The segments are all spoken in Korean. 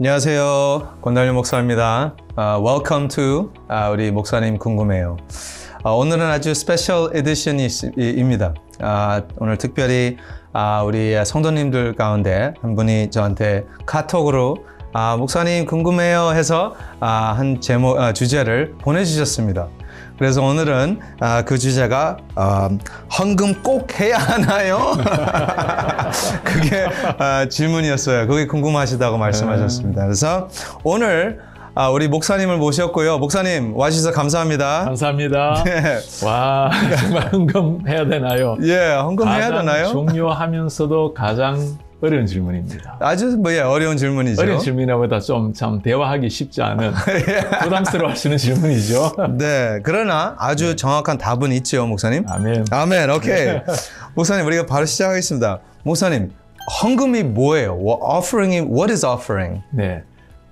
안녕하세요. 권달윤 목사입니다. Welcome to 우리 목사님 궁금해요. 오늘은 아주 스페셜 에디션입니다. 오늘 특별히 우리 성도님들 가운데 한 분이 저한테 카톡으로 목사님 궁금해요 해서 한 주제를 보내주셨습니다. 그래서 오늘은 그 주제가 헌금 꼭 해야 하나요? 그게 질문이었어요. 그게 궁금하시다고 말씀하셨습니다. 그래서 오늘 우리 목사님을 모셨고요. 목사님 와주셔서 감사합니다. 감사합니다. 네. 와, 정말 헌금 해야 되나요? 예, 헌금 해야 되나요? 중요하면서도 가장 어려운 질문입니다. 아주 어려운 질문이죠. 어려운 질문이보다 좀 참 대화하기 쉽지 않은 부담스러워하시는 질문이죠. 네, 그러나 아주 정확한 답은 있죠, 목사님. 아멘. 아멘. 오케이. 목사님, 우리가 바로 시작하겠습니다. 목사님, 헌금이 뭐예요? What is offering? 네,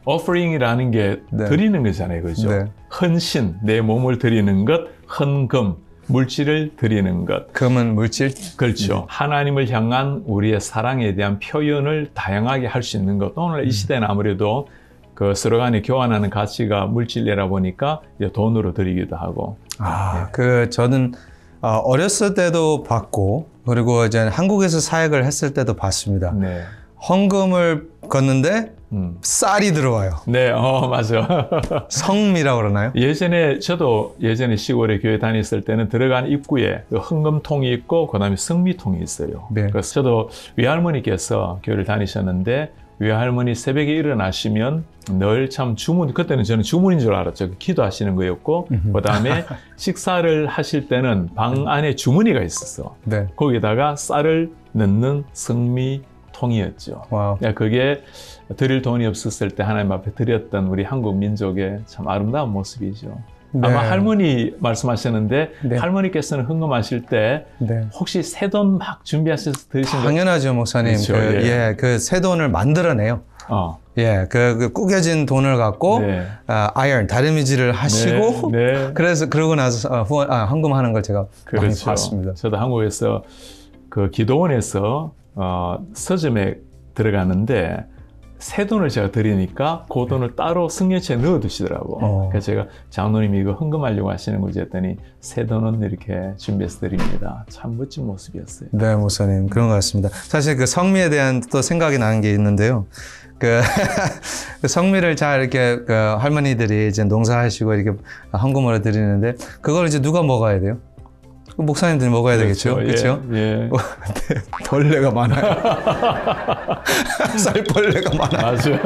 offering이라는 게 드리는 거잖아요, 그죠? 네. 헌신, 내 몸을 드리는 것, 헌금. 물질을 드리는 것. 금은 물질? 그렇죠. 하나님을 향한 우리의 사랑에 대한 표현을 다양하게 할 수 있는 것. 오늘 이 시대는 아무래도 그 서로 간에 교환하는 가치가 물질이라 보니까 이제 돈으로 드리기도 하고. 저는 어렸을 때도 받고, 그리고 이제 한국에서 사역을 했을 때도 받습니다. 네. 헌금을 걷는데 쌀이 들어와요. 네, 맞아. 성미라고 그러나요? 저도 예전에 시골에 교회 다녔을 때는 들어간 입구에 그 헌금통이 있고, 그 다음에 성미통이 있어요. 네. 그래서 저도 외할머니께서 교회를 다니셨는데, 외할머니 새벽에 일어나시면 늘 참 그때는 저는 주문인 줄 알았죠. 기도하시는 거였고, 그 다음에 식사를 하실 때는 방 안에 주머니가 있었어. 네. 거기다가 쌀을 넣는 성미통이었죠. 와우. 그게 드릴 돈이 없었을 때 하나님 앞에 드렸던 우리 한국 민족의 참 아름다운 모습이죠. 네. 아마 할머니 말씀하셨는데, 네. 할머니께서는 헌금하실 때 혹시 새돈 막 준비하셔서 드리신 거? 당연하죠, 목사님. 그렇죠, 그 새 돈을 만들어내요. 그 구겨진 돈을 갖고 아이언 다리미질을 하시고 그래서 그러고 나서 헌금하는 걸 제가 많이 봤습니다. 저도 한국에서 그 기도원에서 서점에 들어가는데 새 돈을 제가 드리니까 그 돈을 따로 승려채에 넣어두시더라고. 그래서 제가 장로님이 이거 헌금하려고 하시는 거지 했더니 새 돈은 이렇게 준비해서 드립니다. 참 멋진 모습이었어요. 네, 목사님. 그런 것 같습니다. 사실 그 성미에 대한 또 생각이 나는 게 있는데요. 그 성미를 잘 이렇게 할머니들이 이제 농사하시고 이렇게 헌금으로 드리는데 그걸 이제 누가 먹어야 돼요? 목사님들이 먹어야 되겠죠? 그렇죠? 예. 벌레가 많아요. 쌀벌레가 많아요. 맞아요.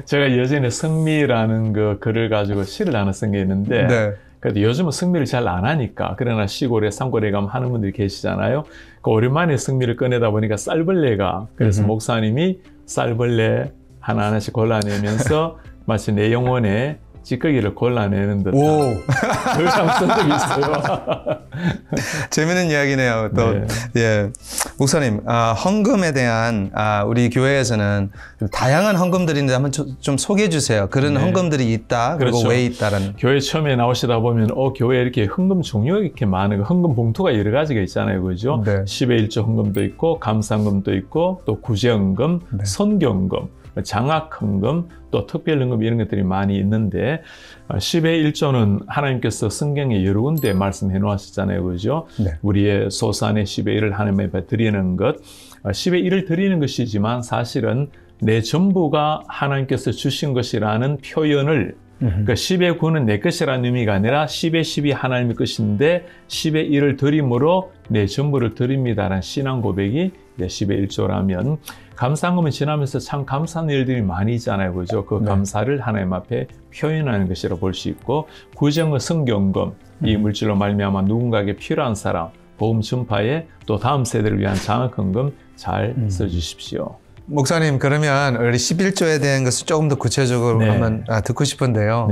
제가 예전에 성미라는 그 글을 가지고 시를 하나 쓴 게 있는데 그래도 요즘은 성미를 잘 안 하니까, 그러나 시골에 산골에 가면 하는 분들이 계시잖아요. 그 오랜만에 성미를 꺼내다 보니까 쌀벌레가, 그래서 목사님이 쌀벌레 하나하나씩 골라내면서 마치 내 영혼에 찌꺼기를 골라내는 듯한 그걸 쓴 적이 있어요. 재미있는 이야기네요. 또 목사님, 헌금에 대한 우리 교회에서는 다양한 헌금들인데 한번 좀 소개해 주세요. 그런 헌금들이 있다. 그리고 왜 있다라는. 교회 처음에 나오시다 보면 교회에 이렇게 헌금 종류가 이렇게 많은 헌금 봉투가 여러 가지가 있잖아요, 그죠? 10의 1조 헌금도 있고, 감사헌금도 있고, 또 구제헌금, 선교헌금, 장학헌금, 또 특별헌금 이런 것들이 많이 있는데 10의 1조는 하나님께서 성경에 여러 군데 말씀해 놓으셨잖아요, 그죠? 우리의 소산의 10의 1을 하나님 앞에 드리는 것, 10의 1을 드리는 것이지만 사실은 내 전부가 하나님께서 주신 것이라는 표현을 그러니까 10의 9는 내 것이라는 의미가 아니라 10의 10이 하나님의 것인데 10의 1을 드림으로 내 전부를 드립니다라는 신앙 고백이 10의 1조라면, 감사헌금은 지나면서 참 감사한 일들이 많이 있잖아요, 그죠? 그 감사를 하나님 앞에 표현하는 것이라 볼 수 있고, 구제헌금, 선교헌금, 이 물질로 말미암아 누군가에게 필요한 사람, 복음 전파에 또 다음 세대를 위한 장학헌금 잘 써주십시오. 목사님, 그러면 우리 11조에 대한 것을 조금 더 구체적으로 한번 듣고 싶은데요.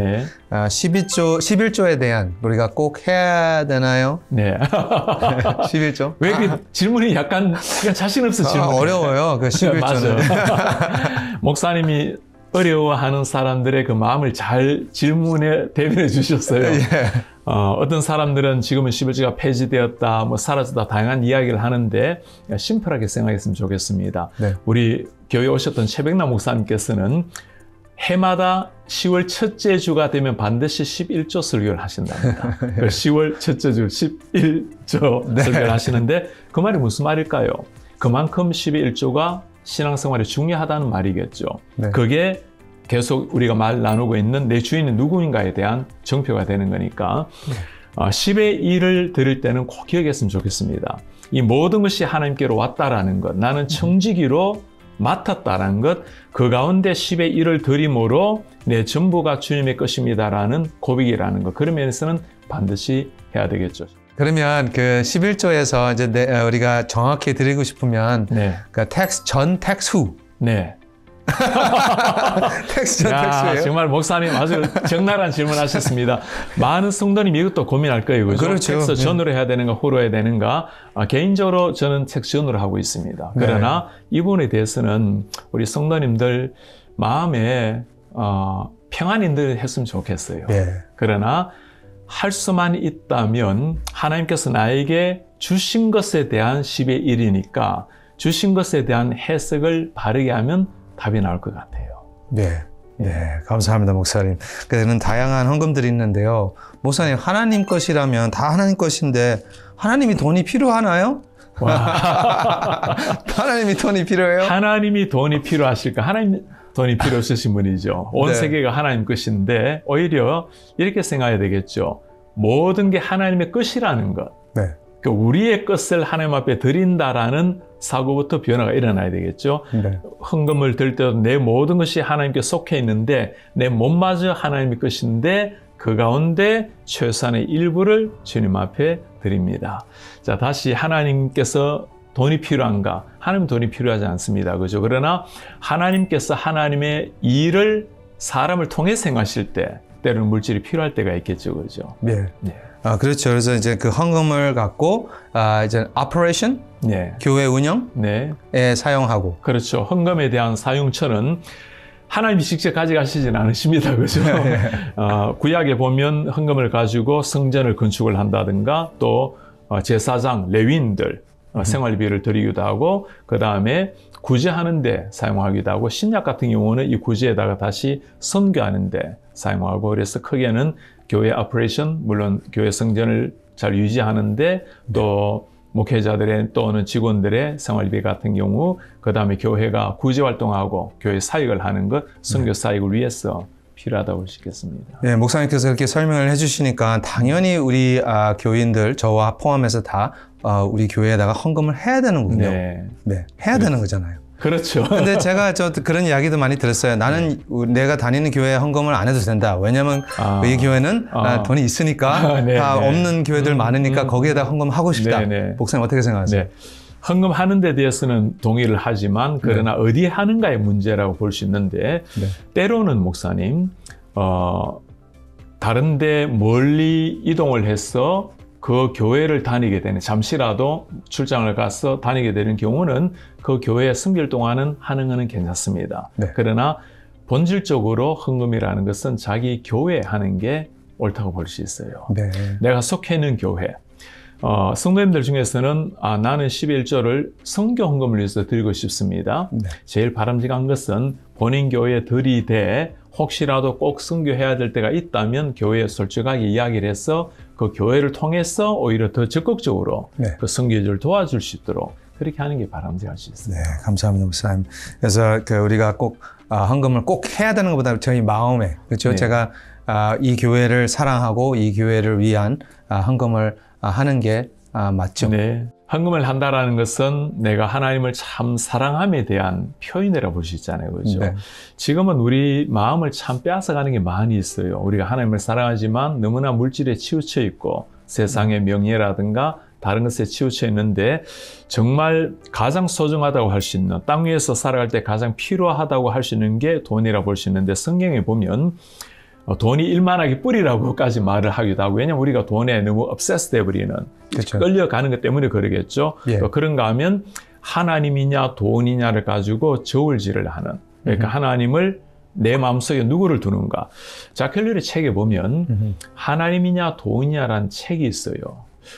11조에 대한 우리가 꼭 해야 되나요? 11조? 왜 그 질문이 약간 자신 없어 질문. 어려워요. 그 11조는. 목사님이 어려워하는 사람들의 그 마음을 잘 질문에 대변해 주셨어요. 예. 어떤 사람들은 지금은 11조가 폐지되었다, 뭐 사라졌다, 다양한 이야기를 하는데 심플하게 생각했으면 좋겠습니다. 네. 우리 교회 오셨던 최백남 목사님께서는 해마다 10월 첫째 주가 되면 반드시 11조 설교를 하신답니다. 10월 첫째 주 11조 네. 설교를 하시는데 그 말이 무슨 말일까요? 그만큼 11조가 신앙생활에 중요하다는 말이겠죠. 네. 그게 계속 우리가 말 나누고 있는 내 주인이 누구인가에 대한 정표가 되는 거니까 10의 1을 드릴 때는 꼭 기억했으면 좋겠습니다. 이 모든 것이 하나님께로 왔다라는 것, 나는 청지기로 맡았다라는 것, 그 가운데 10의 1을 드림으로 내 전부가 주님의 것입니다라는 고백이라는 것, 그런 면에서는 반드시 해야 되겠죠. 그러면 그 11조에서 이제 우리가 정확히 드리고 싶으면 네. 그 텍스 전, 텍스 후. 네. 텍스 전, 텍스 후예요? 정말 목사님 아주 적나라한 질문하셨습니다. 많은 성도님이 이것도 고민할 거예요. 그렇죠? 그렇죠. 텍스 전으로 해야 되는가, 후로 해야 되는가. 개인적으로 저는 텍스 전으로 하고 있습니다. 그러나 이 부분에 대해서는 우리 성도님들 마음에 평안이 늘 했으면 좋겠어요. 네. 그러나 할 수만 있다면 하나님께서 나에게 주신 것에 대한 10의 1이니까 주신 것에 대한 해석을 바르게 하면 답이 나올 것 같아요. 네. 네, 감사합니다, 목사님. 그는 다양한 헌금들이 있는데요. 목사님, 하나님 것이라면 다 하나님 것인데 하나님이 돈이 필요하나요? 하나님이 돈이 필요해요? 하나님이 돈이 필요하실까? 하나님 돈이 필요 없으신 분이죠. 온 네. 세계가 하나님 것인데 오히려 이렇게 생각해야 되겠죠. 모든 게 하나님의 것이라는 것. 네. 그 우리의 것을 하나님 앞에 드린다라는 사고부터 변화가 일어나야 되겠죠. 네. 헌금을 들 때도 내 모든 것이 하나님께 속해 있는데 내 몸마저 하나님의 것인데 그 가운데 최소한의 일부를 주님 앞에 드립니다. 자, 다시 하나님께서 돈이 필요한가? 하나님 돈이 필요하지 않습니다. 그죠? 그러나 하나님께서 하나님의 일을 사람을 통해 행하실 때 때로는 물질이 필요할 때가 있겠죠. 그죠? 네. 네. 그렇죠. 그래서 이제 그 헌금을 갖고 이제 operation, 네. 교회 운영에 네. 사용하고. 그렇죠. 헌금에 대한 사용처는 하나님이 직접 가져가시진 않으십니다. 그죠? 네. 구약에 보면 헌금을 가지고 성전을 건축을 한다든가 또 제사장, 레위인들 생활비를 드리기도 하고 그 다음에 구제하는 데 사용하기도 하고 신약 같은 경우는 이 구제에다가 다시 선교하는 데 사용하고 그래서 크게는 교회 오퍼레이션 물론 교회 성전을 잘 유지하는데 또 목회자들의 또는 직원들의 생활비 같은 경우 그 다음에 교회가 구제 활동하고 교회 사역을 하는 것 선교 사역을 위해서 필요하다고 볼 수 있겠습니다. 네, 목사님께서 이렇게 설명을 해주시니까 당연히 우리 교인들 저와 포함해서 다 우리 교회에다가 헌금을 해야 되는군요. 네, 네, 해야 되는 거잖아요. 그렇죠. 근데 제가 그런 이야기도 많이 들었어요. 나는 내가 다니는 교회에 헌금을 안 해도 된다. 왜냐면 이 교회는 돈이 있으니까 다 없는 교회들 많으니까 거기에다 헌금하고 싶다. 목사님 어떻게 생각하세요? 네. 헌금하는 데 대해서는 동의를 하지만 그러나 어디에 하는가의 문제라고 볼 수 있는데 때로는 목사님 다른 데 멀리 이동을 해서 그 교회를 다니게 되는 잠시라도 출장을 가서 다니게 되는 경우는 그 교회 승길 동안은 하는 것은 괜찮습니다. 그러나 본질적으로 헌금이라는 것은 자기 교회에 하는 게 옳다고 볼 수 있어요. 내가 속해 있는 교회 성도님들 중에서는 나는 11조를 선교 헌금을 위해서 드리고 싶습니다. 제일 바람직한 것은 본인 교회에 들이대 혹시라도 꼭 선교해야 될 때가 있다면 교회에 솔직하게 이야기를 해서 그 교회를 통해서 오히려 더 적극적으로 그 선교를 도와줄 수 있도록 그렇게 하는 게 바람직할 수 있습니다. 네, 감사합니다, 목사님. 그래서 우리가 꼭 헌금을 꼭 해야 되는 것보다 저희 마음에 그렇죠. 제가 이 교회를 사랑하고 이 교회를 위한 헌금을 하는 게 맞죠. 네. 헌금을 한다라는 것은 내가 하나님을 참 사랑함에 대한 표현이라고 볼 수 있잖아요. 그렇죠? 지금은 우리 마음을 참 빼앗아가는 게 많이 있어요. 우리가 하나님을 사랑하지만 너무나 물질에 치우쳐 있고 세상의 명예라든가 다른 것에 치우쳐 있는데 정말 가장 소중하다고 할 수 있는 땅 위에서 살아갈 때 가장 필요하다고 할 수 있는 게 돈이라고 볼 수 있는데 성경에 보면 돈이 일만하게 뿌리라고까지 말을 하기도 하고 왜냐하면 우리가 돈에 너무 obsessed 돼버리는 끌려가는 것 때문에 그러겠죠. 또 그런가 하면 하나님이냐 돈이냐를 가지고 저울질을 하는 그러니까 하나님을 내 마음속에 누구를 두는가? 자켈러의 책에 보면 하나님이냐 돈이냐라는 책이 있어요.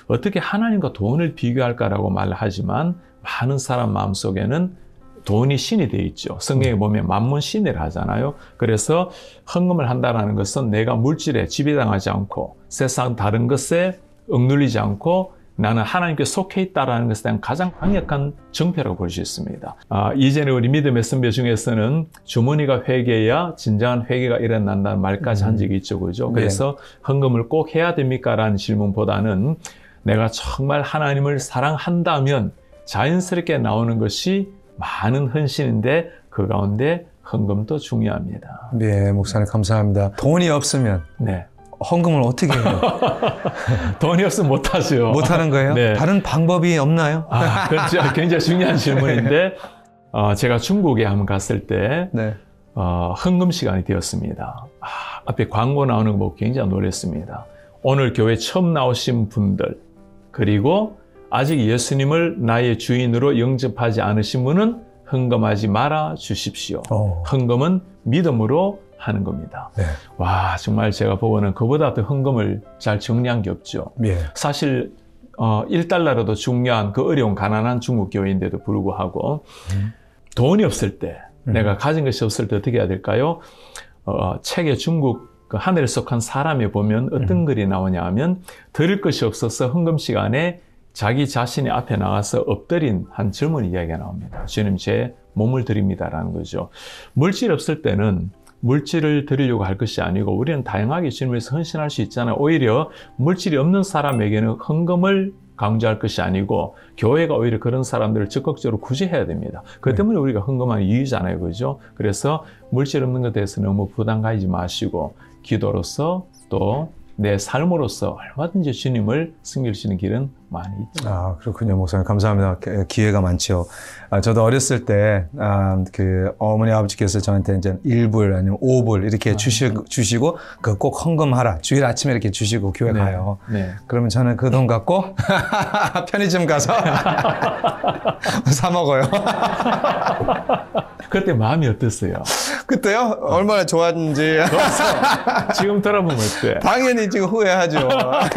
어떻게 하나님과 돈을 비교할까라고 말을 하지만 많은 사람 마음속에는 돈이 신이 되어 있죠. 성경에 보면 만문 신이라 하잖아요. 그래서 헌금을 한다는 것은 내가 물질에 지배당하지 않고 세상 다른 것에 억눌리지 않고 나는 하나님께 속해 있다는 것에 대한 가장 강력한 정표라고 볼 수 있습니다. 이전에 우리 믿음의 선배 중에서는 주머니가 회개해야 진정한 회개가 일어난다는 말까지 한 적이 있죠. 그죠? 그래서 헌금을 꼭 해야 됩니까? 라는 질문보다는 내가 정말 하나님을 사랑한다면 자연스럽게 나오는 것이 많은 헌신인데 그 가운데 헌금도 중요합니다. 네, 목사님 감사합니다. 돈이 없으면 네. 헌금을 어떻게 해요? 돈이 없으면 못하죠. 못하는 거예요? 네. 다른 방법이 없나요? 그건 굉장히 중요한 질문인데 제가 중국에 한번 갔을 때 네. 헌금 시간이 되었습니다. 앞에 광고 나오는 거 보고 굉장히 놀랐습니다. 오늘 교회 처음 나오신 분들 그리고 아직 예수님을 나의 주인으로 영접하지 않으신 분은 헌금하지 말아 주십시오. 헌금은 믿음으로 하는 겁니다. 네. 와, 정말 제가 보고는 그보다 더 헌금을 잘 정리한 게 없죠. 예. 사실 1달러라도 중요한 그 어려운 가난한 중국 교회인데도 불구하고 돈이 없을 때 내가 가진 것이 없을 때 어떻게 해야 될까요? 책에 중국 그 하늘에 속한 사람에 보면 어떤 글이 나오냐 하면 드릴 것이 없어서 헌금 시간에 자기 자신의 앞에 나가서 엎드린 한 젊은 이야기가 나옵니다. 주님 제 몸을 드립니다라는 거죠. 물질이 없을 때는 물질을 드리려고 할 것이 아니고 우리는 다양하게 주님에서 헌신할 수 있잖아요. 오히려 물질이 없는 사람에게는 헌금을 강조할 것이 아니고 교회가 오히려 그런 사람들을 적극적으로 구제해야 됩니다. 그 때문에 우리가 헌금하는 이유잖아요. 그죠? 그래서 물질 없는 것에 대해서 너무 부담 가지지 마시고 기도로서 또 내 삶으로서 얼마든지 주님을 섬길 수 있는 길은 많이 있죠. 그렇군요. 목사님 감사합니다. 기회가 많죠. 저도 어렸을 때 그 어머니 아버지께서 저한테 이제 1불 아니면 5불 이렇게 주시고 그 꼭 헌금하라. 주일 아침에 이렇게 주시고 교회 가요. 네. 그러면 저는 그 돈 갖고 편의점 가서 사 먹어요. 그때 마음이 어땠어요? 그때요? 얼마나 좋았는지. 지금 돌아보면 어때? 당연히 지금 후회하죠.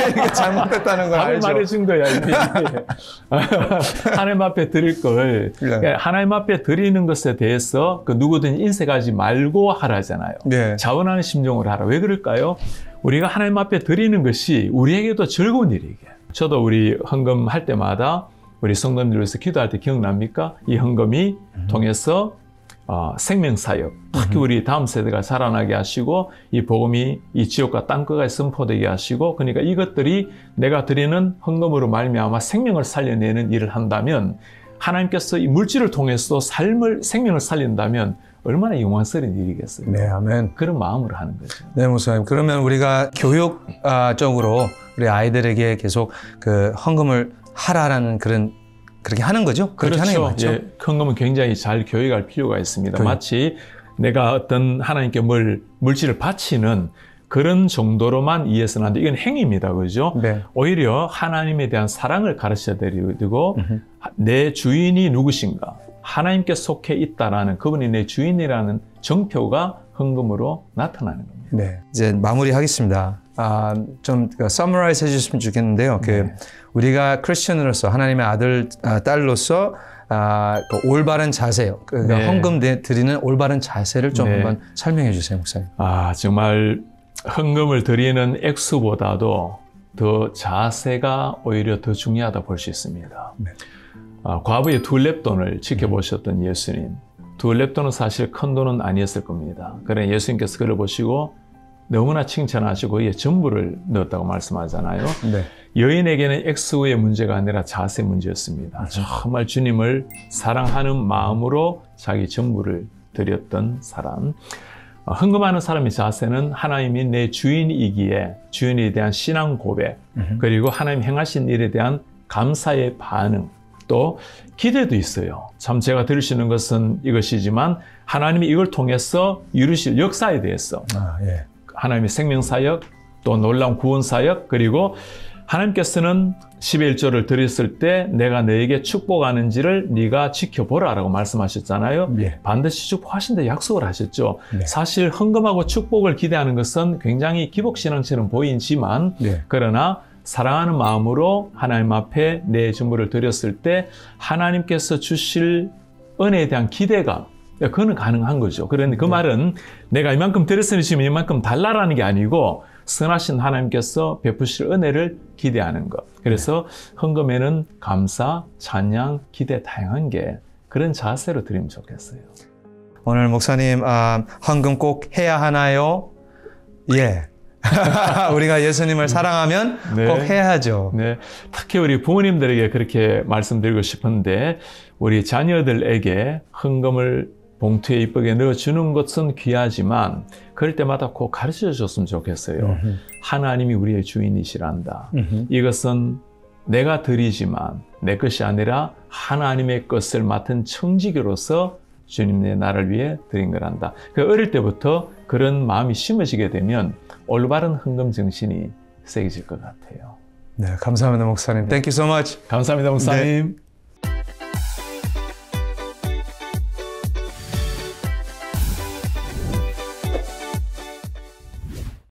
이게 잘못됐다는 걸 알죠. 말해준 거야. 하나님 앞에 드릴 걸 하나님 앞에 드리는 것에 대해서 그 누구든지 인색하지 말고 하라잖아요. 네. 자원하는 심정으로 하라. 왜 그럴까요? 우리가 하나님 앞에 드리는 것이 우리에게도 즐거운 일이게. 저도 우리 헌금 할 때마다 우리 성도님들 위해서 기도할 때 기억납니까? 이 헌금이 통해서 생명사역, 특히 우리 다음 세대가 자라나게 하시고 이 복음이 이 지역과 땅끝까지 선포되게 하시고 그러니까 이것들이 내가 드리는 헌금으로 말미암아 생명을 살려내는 일을 한다면 하나님께서 이 물질을 통해서 생명을 살린다면 얼마나 영광스러운 일이겠어요. 네, 아멘. 그런 마음으로 하는 거죠. 네, 목사님. 그러면 우리가 교육적으로 우리 아이들에게 계속 그 헌금을 하라라는 그렇게 하는 거죠? 그렇게 그렇죠. 하는 게 맞죠? 예, 헌금은 굉장히 잘 교육할 필요가 있습니다. 마치 내가 어떤 하나님께 물질을 바치는 그런 정도로만 이해해서는 안 돼. 이건 행위입니다. 그죠? 네. 오히려 하나님에 대한 사랑을 가르쳐야 되고 내 주인이 누구신가? 하나님께 속해 있다라는 그분이 내 주인이라는 정표가 헌금으로 나타나는 겁니다. 네. 이제 마무리하겠습니다. 좀 서머라이즈 해주셨으면 좋겠는데요. 우리가 크리스천으로서 하나님의 아들, 딸로서 그 올바른 자세요. 헌금 드리는 올바른 자세를 좀 한번 설명해 주세요, 목사님. 정말 헌금을 드리는 액수보다도 더 자세가 오히려 더 중요하다 볼 수 있습니다. 네. 과부의 둘렙돈을 지켜보셨던 예수님. 둘렙돈은 사실 큰 돈은 아니었을 겁니다. 그래 예수님께서 그걸 보시고 너무나 칭찬하시고 거기에 전부를 넣었다고 말씀하잖아요. 네. 여인에게는 액수의 문제가 아니라 자세 문제였습니다. 정말 주님을 사랑하는 마음으로 자기 전부를 드렸던 사람. 헌금하는 사람의 자세는 하나님이 내 주인이기에 주인에 대한 신앙 고백 그리고 하나님 행하신 일에 대한 감사의 반응 또 기대도 있어요. 참 제가 드릴 수 있는 것은 이것이지만 하나님이 이걸 통해서 이루실 역사에 대해서 하나님의 생명사역 또 놀라운 구원사역 그리고 하나님께서는 10의 1조를 드렸을 때 내가 너에게 축복하는지를 네가 지켜보라라고 말씀하셨잖아요. 예. 반드시 축복하신다 약속을 하셨죠. 네. 사실 헌금하고 축복을 기대하는 것은 굉장히 기복신앙처럼 보이지만 네. 그러나 사랑하는 마음으로 하나님 앞에 내 전부를 드렸을 때 하나님께서 주실 은혜에 대한 기대감, 그거는 가능한 거죠. 그런데 그 말은 내가 이만큼 드렸으니 지금 이만큼 달라라는 게 아니고 선하신 하나님께서 베푸실 은혜를 기대하는 것. 그래서 헌금에는 감사, 찬양, 기대 다양한 게 그런 자세로 드리면 좋겠어요. 오늘 목사님 헌금 꼭 해야 하나요? 예. 우리가 예수님을 사랑하면 네. 꼭 해야죠. 네. 특히 우리 부모님들에게 그렇게 말씀드리고 싶은데 우리 자녀들에게 헌금을 봉투에 이쁘게 넣어주는 것은 귀하지만 그럴 때마다 꼭 가르쳐 줬으면 좋겠어요. 하나님이 우리의 주인이시란다. 이것은 내가 드리지만 내 것이 아니라 하나님의 것을 맡은 청지기로서 주님의 나를 위해 드린 거란다. 어릴 때부터 그런 마음이 심어지게 되면 올바른 헌금 정신이 세게질 것 같아요. 네, 감사합니다, 목사님. Thank you so much. 감사합니다, 목사님. 네.